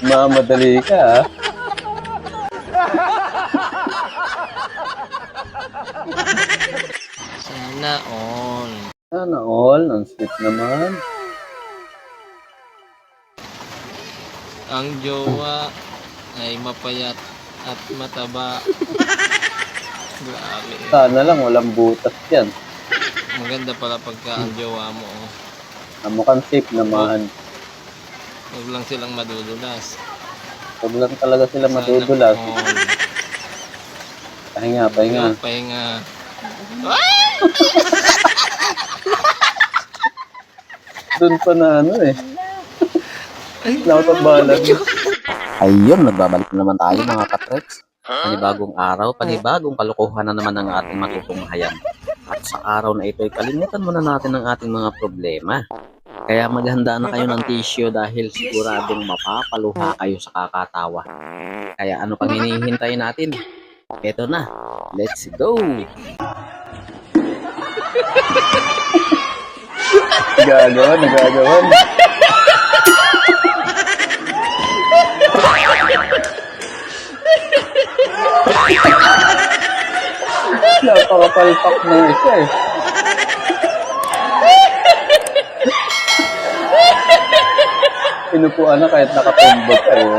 Mamadali ka, ha? Sana all. Sana all. Ang sweet naman. Ang jowa ay mapayat at mataba. Grabe. Sana lang walang butas yan. Maganda pala pagka ang jowa mo. Mukhang safe naman. Huwag lang silang madudulas. Huwag lang talaga sila Sana madudulas. all. Pahinga, pahinga. Pahinga. Doon pa na ano eh. Nakatabalan. Ayun, nagbabalik na naman tayo mga katreks. Panibagong araw, panibagong kalokohan na naman ang ating matutunghayan. At sa araw na ito, kalimutan muna natin ang ating mga problema. Kaya maghanda na kayo ng tissue dahil siguradong mapapaluha kayo sa kakatawa. Kaya ano pang hinihintay natin? Eto na, let's go! Nagagawan. Napakapalpak na isa eh. Pinupuan na kahit nakatumbot kayo.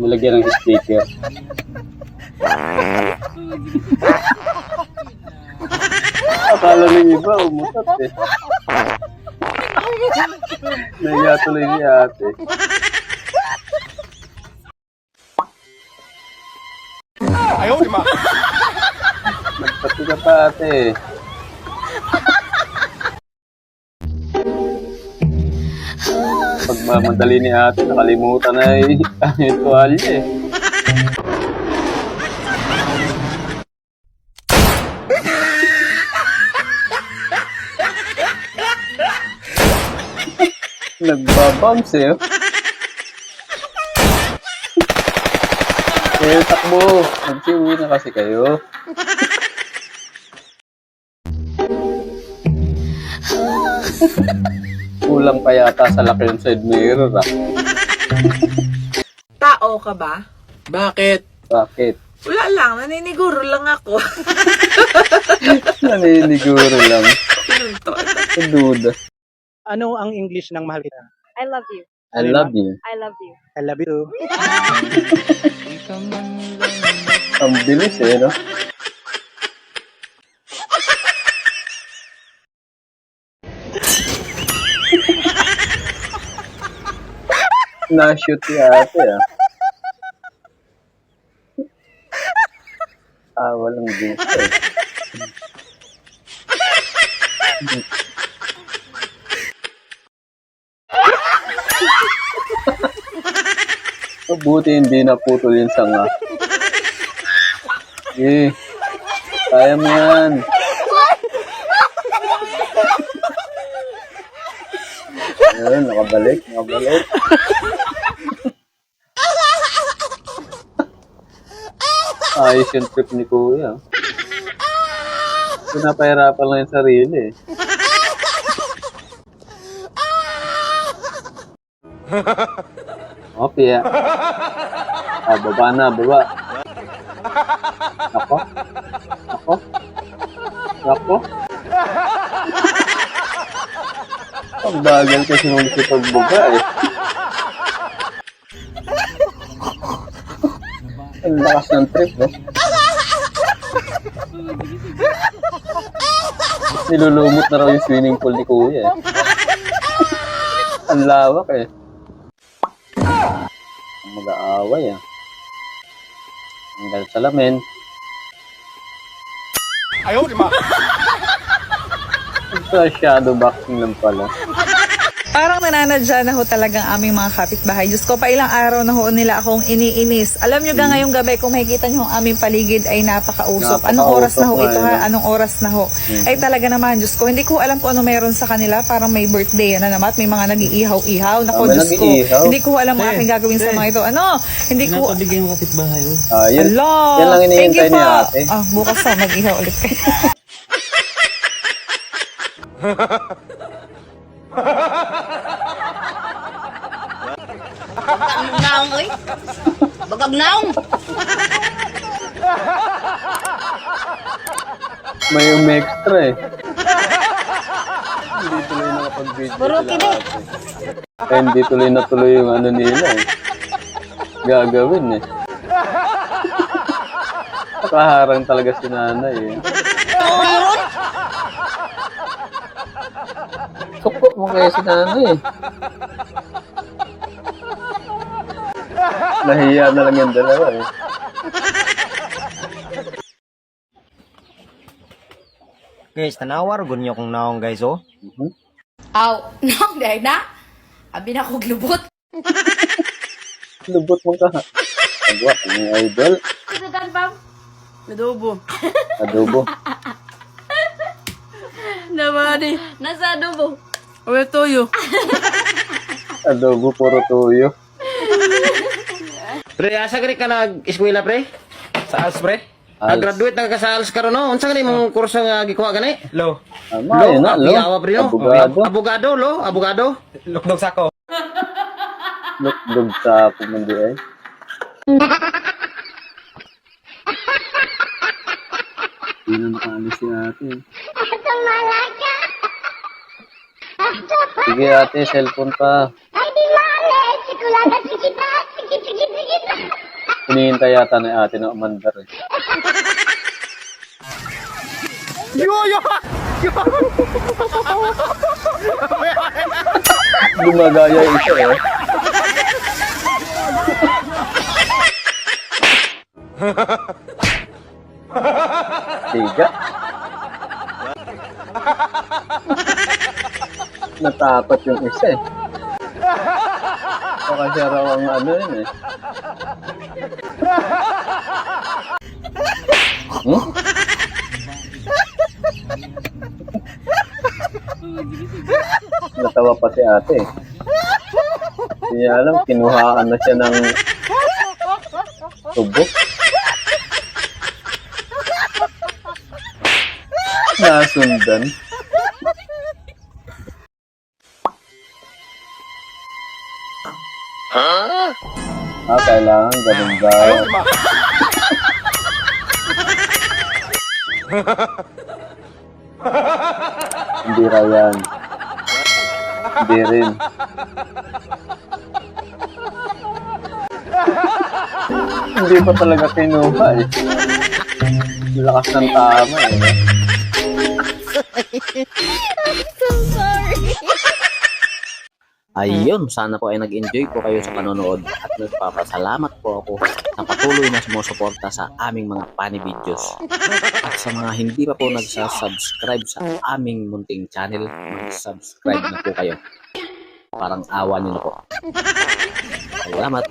Nilagyan ng sticker. Akala ng iba, umutot eh. Naiya tuloy ni ate. Ayaw, di ma. Nagpati ka pa ate. Pagmamadali ni ate, nakalimutan na yung tuwalya eh. Nagbabounce eh. Eh, takbo. Nagsiuwi na kasi kayo. Kulang pa yata sa laki yung side mirror ah. Tao ka ba? Bakit? Bakit? Wala lang, naniniguro lang ako. Naniniguro lang. Duda. Ano ang English ng mahal kita? I love you. I love you. I love you. I love you. Ang bilis eh, no? Na-shoot si ate ah. Walang gusto eh. Mabuti hindi naputol yung sanga. Eh, kaya mo yan. Ayun, nakabalik. Ayos yung trip ni Kuya. Pinapahirapan lang yung sarili eh. O, Pia. Baba na, baba. Ako. Ang bagal kasi nung si pagbuga eh. Ang lakas ng trip, no? Nilulumot na raw yung swimming pool ni Kuya eh. Ang lawak eh. Mag-aaway ah. Hanggang salamin. Ayaw, di ma. Sa shadow boxing lang pala. Parang nananadya na ho talagang aming mga kapitbahay. Diyos ko, pa ilang araw na ho nila akong iniinis. Alam nyo ga ngayong gabi, kung makikita nyo ang aming paligid ay napakausok. Anong oras na ho Napakausok ito nga, ha? Anong oras na ho? Ay talaga naman, Diyos ko, hindi ko alam kung ano meron sa kanila. Parang may birthday na naman at may mga nag-iihaw-ihaw. Nako, may Diyos ko. nag-iihaw? Hindi ko alam ang aking gagawin sa mga ito. Ano? Hindi ko... Napabigay mo kapitbahay. Yun, Ala! yan lang Thank you hinihintay ni po. ate. Bukas na, mag-ihaw ulit kayo. Naong, oy. Bagag naong. May extra eh. Hindi tuloy nakapag-video Puro sila kini. ate. Hindi tuloy na tuloy yung ano nila eh. Gagawin eh. Nakaharang talaga si nanay eh. Suko mo kaya si nanay eh. Nahiya na lang yung dalawa eh. Guys, tanawar gunyo kung naong guys oh. Aw, naong dahil na. Abi na kog lubot. Lubot mo ka. Agwa, ang idol. Sudan pam. Adobo. Adobo. Nabadi. Nasa adobo. Uwe toyo. Adobo, puro tuyo. Pre, asa gani ka nag-eskwela pre? Sa ALS pre? ALS. Graduate na ka sa ALS karon no? Unsa gani mong kurso nga gikuha gani? Lo. Tama, yun na, lo. Awa pre no? Abogado. Abogado lo, abogado. Lukdog sako. Lugdog sa pumandi ay. Hindi na nakaalis si ate. Sige ate, cellphone pa. Hinihintay yata na ate na umandar eh. Gumagaya ito eh. Tiga. Natakot yung isa eh. Baka siya raw ang ano yun eh. Hmm? Natawa pa si ate eh. Hindi niya alam, kinuhaan na siya ng tubo. Nasundan. Kailangan ganun daw. Hindi raw yan. Hindi rin. Hindi pa talaga kinuha eh. Lakas ng tama eh. Ayun, sana po ay nag-enjoy po kayo sa panonood at nagpapasalamat po ako sa patuloy na sumusuporta sa aming mga funny videos. At sa mga hindi pa po nagsasubscribe sa aming munting channel, mag-subscribe na po kayo. Parang awa niyo na po. Salamat!